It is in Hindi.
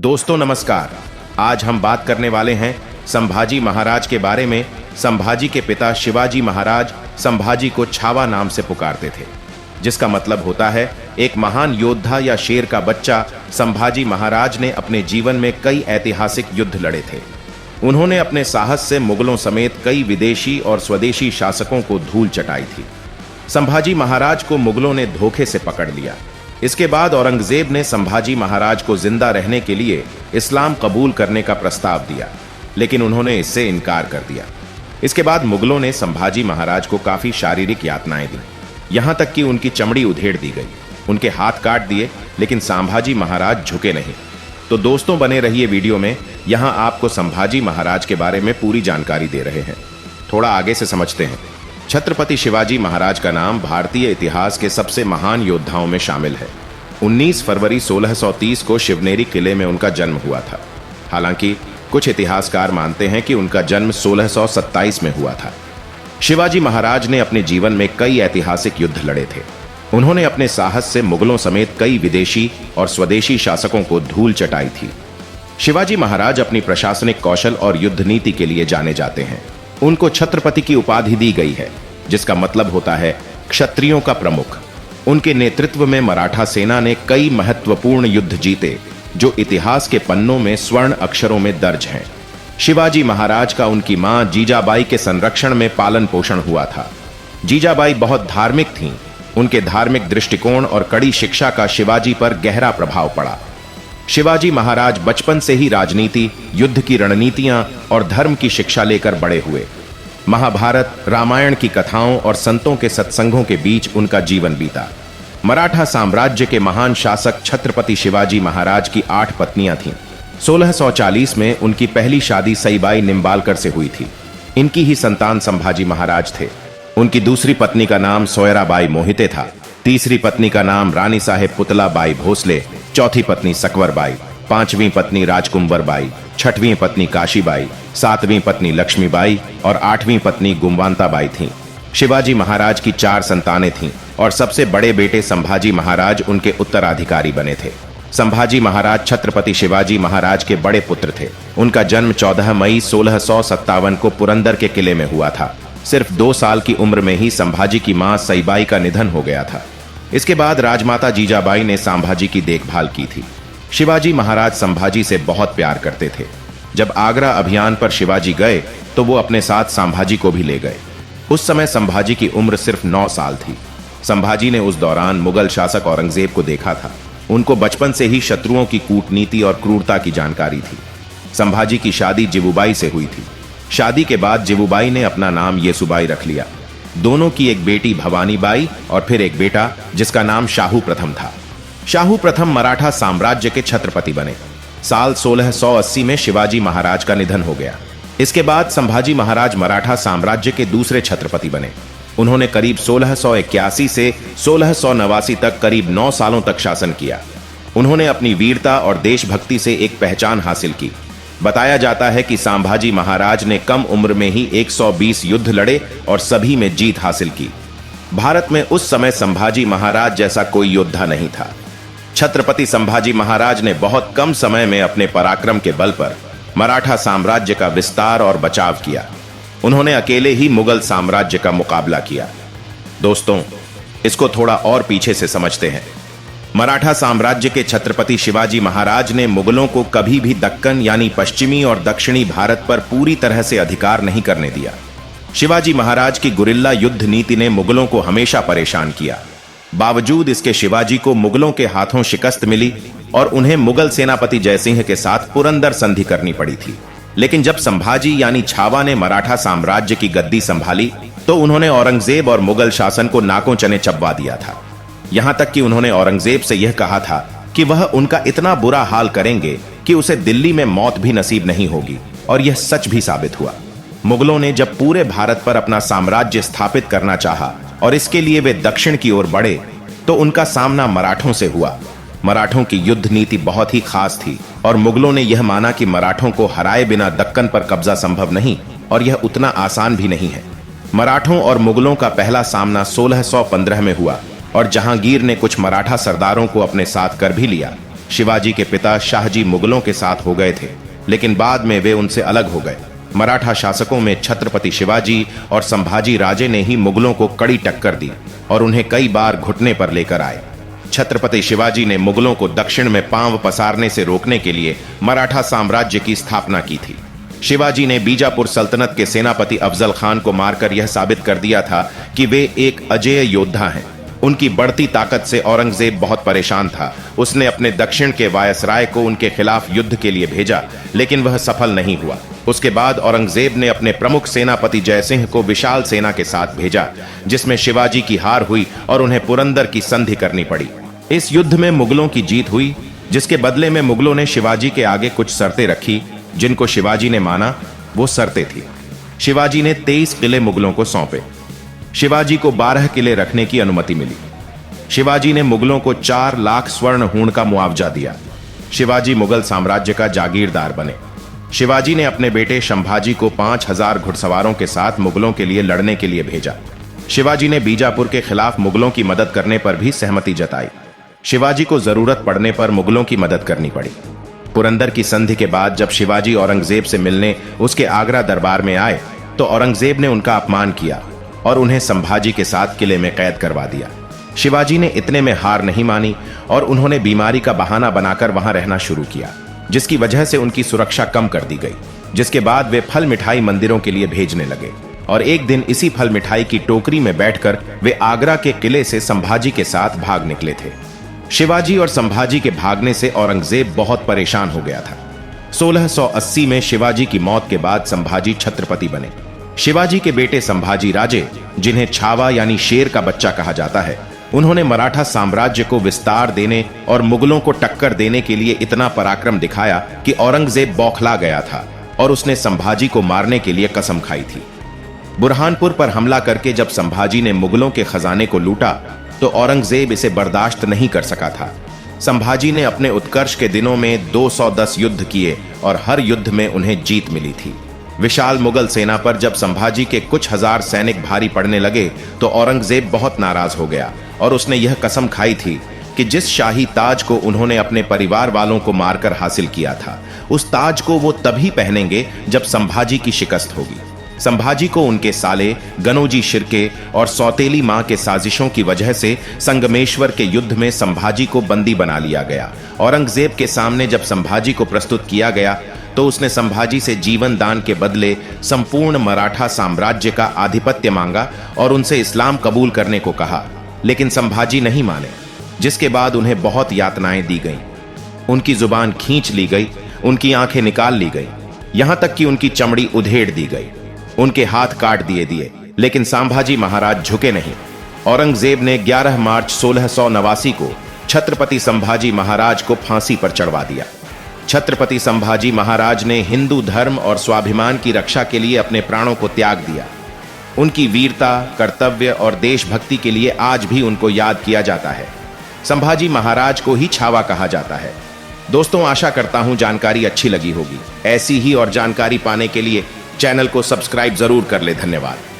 दोस्तों नमस्कार। आज हम बात करने वाले हैं संभाजी महाराज के बारे में। संभाजी के पिता शिवाजी महाराज संभाजी को छावा नाम से पुकारते थे, जिसका मतलब होता है एक महान योद्धा या शेर का बच्चा। संभाजी महाराज ने अपने जीवन में कई ऐतिहासिक युद्ध लड़े थे। उन्होंने अपने साहस से मुगलों समेत कई विदेशी और स्वदेशी शासकों को धूल चटाई थी। संभाजी महाराज को मुगलों ने धोखे से पकड़ लिया। इसके बाद औरंगजेब ने संभाजी महाराज को जिंदा रहने के लिए इस्लाम कबूल करने का प्रस्ताव दिया, लेकिन उन्होंने इससे इनकार कर दिया। इसके बाद मुगलों ने संभाजी महाराज को काफी शारीरिक यातनाएं दी, यहां तक कि उनकी चमड़ी उधेड़ दी गई, उनके हाथ काट दिए, लेकिन संभाजी महाराज झुके नहीं। तो दोस्तों बने रहिए वीडियो में। यहां आपको संभाजी महाराज के बारे में पूरी जानकारी दे रहे हैं। थोड़ा आगे से समझते हैं। छत्रपति शिवाजी महाराज का नाम भारतीय इतिहास के सबसे महान योद्धाओं में शामिल है। 19 फरवरी 1630 को शिवनेरी किले में उनका जन्म हुआ था। हालांकि कुछ इतिहासकार मानते हैं कि उनका जन्म 1627 में हुआ था। शिवाजी महाराज ने अपने जीवन में कई ऐतिहासिक युद्ध लड़े थे। उन्होंने अपने साहस से मुगलों समेत कई विदेशी और स्वदेशी शासकों को धूल चटाई थी। शिवाजी महाराज अपनी प्रशासनिक कौशल और युद्ध नीति के लिए जाने जाते हैं। उनको छत्रपति की उपाधि दी गई है, जिसका मतलब होता है क्षत्रियों का प्रमुख। उनके नेतृत्व में मराठा सेना ने कई महत्वपूर्ण युद्ध जीते, जो इतिहास के पन्नों में स्वर्ण अक्षरों में दर्ज हैं। शिवाजी महाराज का उनकी मां जीजाबाई के संरक्षण में पालन पोषण हुआ था। जीजाबाई बहुत धार्मिक थीं। उनके धार्मिक दृष्टिकोण और कड़ी शिक्षा का शिवाजी पर गहरा प्रभाव पड़ा। शिवाजी महाराज बचपन से ही राजनीति, युद्ध की रणनीतियां और धर्म की शिक्षा लेकर बड़े हुए। महाभारत, रामायण की कथाओं और संतों के सत्संगों के बीच उनका जीवन बीता। मराठा साम्राज्य के महान शासक छत्रपति शिवाजी महाराज की 8 पत्नियां थीं। 1640 में उनकी पहली शादी सईबाई निंबालकर से हुई थी। इनकी ही संतान संभाजी महाराज थे। उनकी दूसरी पत्नी का नाम सोयराबाई मोहिते था। तीसरी पत्नी का नाम रानी साहेब पुतला बाई भोसले, चौथी पत्नी सकवर बाई, 5वीं पत्नी राजकुंवर बाई, 6वीं पत्नी काशीबाई, 7वीं पत्नी लक्ष्मीबाई और 8वीं पत्नी गुमवांता बाई थीं। शिवाजी महाराज की 4 संतानें थीं और सबसे बड़े बेटे संभाजी महाराज उनके उत्तराधिकारी बने थे। संभाजी महाराज छत्रपति शिवाजी महाराज के बड़े पुत्र थे। उनका जन्म 14 मई 1657 को पुरंदर के किले में हुआ था। सिर्फ 2 साल की उम्र में ही संभाजी की मां सईबाई का निधन हो गया था। इसके बाद राजमाता जीजाबाई ने संभाजी की देखभाल की थी। शिवाजी महाराज संभाजी से बहुत प्यार करते थे। जब आगरा अभियान पर शिवाजी गए तो वो अपने साथ संभाजी को भी ले गए। उस समय संभाजी की उम्र सिर्फ 9 साल थी। संभाजी ने उस दौरान मुगल शासक औरंगजेब को देखा था। उनको बचपन से ही शत्रुओं की कूटनीति और क्रूरता की जानकारी थी। संभाजी की शादी जिवुबाई से हुई थी। शादी के बाद जिवुबाई ने अपना नाम येसुबाई रख लिया। दोनों की एक बेटी भवानी बाई और फिर एक बेटा, जिसका नाम शाहू प्रथम था। शाहू प्रथम मराठा साम्राज्य के छत्रपति बने। साल 1680 में शिवाजी महाराज का निधन हो गया। इसके बाद संभाजी महाराज मराठा साम्राज्य के दूसरे छत्रपति बने। उन्होंने करीब 1681 से 1689 तक करीब 9 सालों तक शासन किया। उन्होंने अपनी वीरता और देशभक्ति से एक पहचान हासिल की। बताया जाता है कि संभाजी महाराज ने कम उम्र में ही 120 युद्ध लड़े और सभी में जीत हासिल की। भारत में उस समय संभाजी महाराज जैसा कोई योद्धा नहीं था। छत्रपति संभाजी महाराज ने बहुत कम समय में अपने पराक्रम के बल पर मराठा साम्राज्य का विस्तार और बचाव किया। उन्होंने अकेले ही मुगल साम्राज्य का मुकाबला किया। दोस्तों, इसको थोड़ा और पीछे से समझते हैं। मराठा साम्राज्य के छत्रपति शिवाजी महाराज ने मुगलों को कभी भी दक्कन यानी पश्चिमी और दक्षिणी भारत पर पूरी तरह से अधिकार नहीं करने दिया। शिवाजी महाराज की गुरिल्ला युद्ध नीति ने मुगलों को हमेशा परेशान किया। बावजूद इसके शिवाजी को मुगलों के हाथों शिकस्त मिली और उन्हें मुगल सेनापति जयसिंह के साथ पुरंदर संधि करनी पड़ी थी। लेकिन जब संभाजी यानी छावा ने मराठा साम्राज्य की गद्दी संभाली तो उन्होंने औरंगजेब और मुगल शासन को नाकों चने चबवा दिया था। यहां तक कि उन्होंने औरंगजेब से यह कहा था कि वह उनका इतना बुरा हाल करेंगे कि उसे दिल्ली में मौत भी नसीब नहीं होगी, और यह सच भी साबित हुआ। मुगलों ने जब पूरे भारत पर अपना साम्राज्य स्थापित करना चाहा और इसके लिए वे दक्षिण की ओर बढ़े तो उनका सामना मराठों से हुआ। मराठों की युद्ध नीति बहुत ही खास थी और मुगलों ने यह माना कि मराठों को हराए बिना दक्कन पर कब्जा संभव नहीं, और यह उतना आसान भी नहीं है। मराठों और मुगलों का पहला सामना 1615 में हुआ और जहांगीर ने कुछ मराठा सरदारों को अपने साथ कर भी लिया। शिवाजी के पिता शाहजी मुगलों के साथ हो गए थे, लेकिन बाद में वे उनसे अलग हो गए। मराठा शासकों में छत्रपति शिवाजी और संभाजी राजे ने ही मुगलों को कड़ी टक्कर दी और उन्हें कई बार घुटने पर लेकर आए। छत्रपति शिवाजी ने मुगलों को दक्षिण में पांव पसारने से रोकने के लिए मराठा साम्राज्य की स्थापना की थी। शिवाजी ने बीजापुर सल्तनत के सेनापति अफजल खान को मारकर यह साबित कर दिया था कि वे एक अजेय योद्धा हैं। उनकी बढ़ती ताकत से औरंगजेब बहुत परेशान था। उसने अपने दक्षिण के वायसराय को उनके खिलाफ युद्ध के लिए भेजा, लेकिन वह सफल नहीं हुआ। उसके बाद औरंगजेब ने अपने प्रमुख सेनापति जयसिंह को विशाल सेना के साथ भेजा, जिसमें शिवाजी की हार हुई और उन्हें पुरंदर की संधि करनी पड़ी। इस युद्ध में मुगलों की जीत हुई, जिसके बदले में मुगलों ने शिवाजी के आगे कुछ शर्तें रखी, जिनको शिवाजी ने माना। वो शर्तें थी, शिवाजी ने 23 किले मुगलों को सौंपे। शिवाजी को 12 किले रखने की अनुमति मिली। शिवाजी ने मुगलों को 4 लाख स्वर्ण हूण का मुआवजा दिया। शिवाजी मुगल साम्राज्य का जागीरदार बने। शिवाजी ने अपने बेटे संभाजी को 5000 घुड़सवारों के साथ मुगलों के लिए लड़ने के लिए भेजा। शिवाजी ने बीजापुर के खिलाफ मुगलों की मदद करने पर भी सहमति जताई। शिवाजी को जरूरत पड़ने पर मुगलों की मदद करनी पड़ी। पुरंदर की संधि के बाद जब शिवाजी औरंगजेब से मिलने उसके आगरा दरबार में आए, तो औरंगजेब ने उनका अपमान किया और उन्हें संभाजी के साथ किले में कैद करवा दिया। शिवाजी ने इतने में हार नहीं मानी और उन्होंने बीमारी का बहाना बनाकर वहां रहना शुरू किया, जिसकी वजह से उनकी सुरक्षा कम कर दी गई। जिसके बाद वे फल मिठाई मंदिरों के लिए भेजने लगे और एक दिन इसी फल मिठाई की टोकरी में बैठकर वे आगरा के किले से संभाजी के साथ भाग निकले थे। शिवाजी और संभाजी के भागने से औरंगजेब बहुत परेशान हो गया था। 1680 में शिवाजी की मौत के बाद संभाजी छत्रपति बने। शिवाजी के बेटे संभाजी राजे, जिन्हें छावा यानी शेर का बच्चा कहा जाता है, उन्होंने मराठा साम्राज्य को विस्तार देने और मुगलों को टक्कर देने के लिए इतना पराक्रम दिखाया कि औरंगजेब बौखला गया था और उसने संभाजी को मारने के लिए कसम खाई थी। बुरहानपुर पर हमला करके जब संभाजी ने मुगलों के खजाने को लूटा, तो औरंगजेब इसे बर्दाश्त नहीं कर सका था। संभाजी ने अपने उत्कर्ष के दिनों में 210 युद्ध किए और हर युद्ध में उन्हें जीत मिली थी। विशाल मुगल सेना पर जब संभाजी के कुछ हजार सैनिक भारी पड़ने लगे, तो औरंगजेब बहुत नाराज हो गया और उसने यह कसम खाई थी कि जिस शाही ताज को उन्होंने अपने परिवार वालों को मारकर हासिल किया था, उस ताज को वो तभी पहनेंगे जब संभाजी की शिकस्त होगी। संभाजी को उनके साले गनोजी शिर्के और सौतेली मां के साजिशों की वजह से संगमेश्वर के युद्ध में संभाजी को बंदी बना लिया गया। औरंगजेब के सामने जब संभाजी को प्रस्तुत किया गया, तो उसने संभाजी से जीवन दान के बदले संपूर्ण मराठा साम्राज्य का आधिपत्य मांगा और उनसे इस्लाम कबूल करने को कहा, लेकिन संभाजी नहीं माने, जिसके बाद उन्हें बहुत यातनाएं दी गईं। उनकी जुबान खींच ली गई, उनकी आंखें निकाल ली गई, यहां तक कि उनकी चमड़ी उधेड़ दी गई, उनके हाथ काट दिए, लेकिन संभाजी महाराज झुके नहीं। औरंगजेब ने 11 मार्च 1689 को छत्रपति संभाजी महाराज को फांसी पर चढ़वा दिया। छत्रपति संभाजी महाराज ने हिंदू धर्म और स्वाभिमान की रक्षा के लिए अपने प्राणों को त्याग दिया। उनकी वीरता, कर्तव्य और देशभक्ति के लिए आज भी उनको याद किया जाता है। संभाजी महाराज को ही छावा कहा जाता है। दोस्तों, आशा करता हूं जानकारी अच्छी लगी होगी। ऐसी ही और जानकारी पाने के लिए चैनल को सब्सक्राइब जरूर कर ले। धन्यवाद।